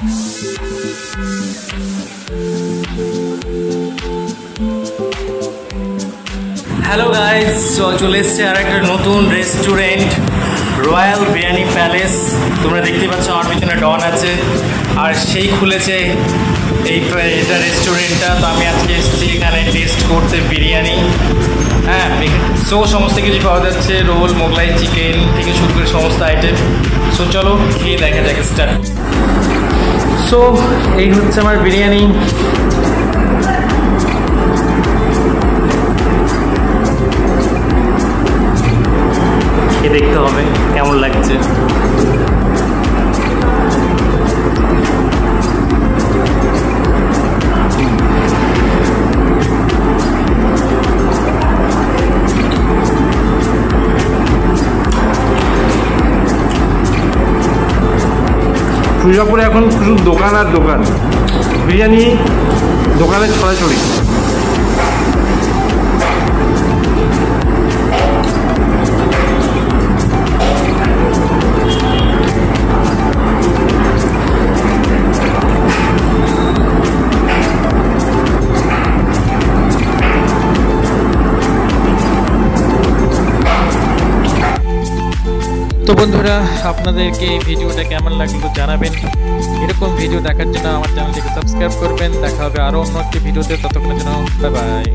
Hello guys, চলে এসছে আর একটা নতুন রেস্টুরেন্ট, রয়্যাল বিরিয়ানি প্যালেস। তোমরা দেখতে পাচ্ছ আমার পিছনে ডন আছে, আর সেই খুলেছে এটা রেস্টুরেন্টটা। তো আমি আজকে এসেছি এখানে টেস্ট করতে বিরিয়ানি। হ্যাঁ, সো সমস্ত কিছু পাওয়া যাচ্ছে, রোল, মোগলাই চিকেন থেকে শুরু করে সমস্ত আইটেম। সো চলো খেয়ে দেখা যাক, স্টার্ট। সো এই হচ্ছে আমার বিরিয়ানি। খেয়ে দেখতে হবে কেমন লাগছে। সুজাপুরে এখন শুধু দোকান আর দোকান, বিরিয়ানি দোকানের ছড়াছড়ি। তো বন্ধুরা, আপনাদেরকে এই ভিডিওটা কেমন লাগলো জানাবেন। এরকম ভিডিও দেখার জন্য আমার চ্যানেলটিকে সাবস্ক্রাইব করবেন। দেখা হবে আরও অন্য একটি ভিডিওতে, ততক্ষণের জন্য বাই বাই।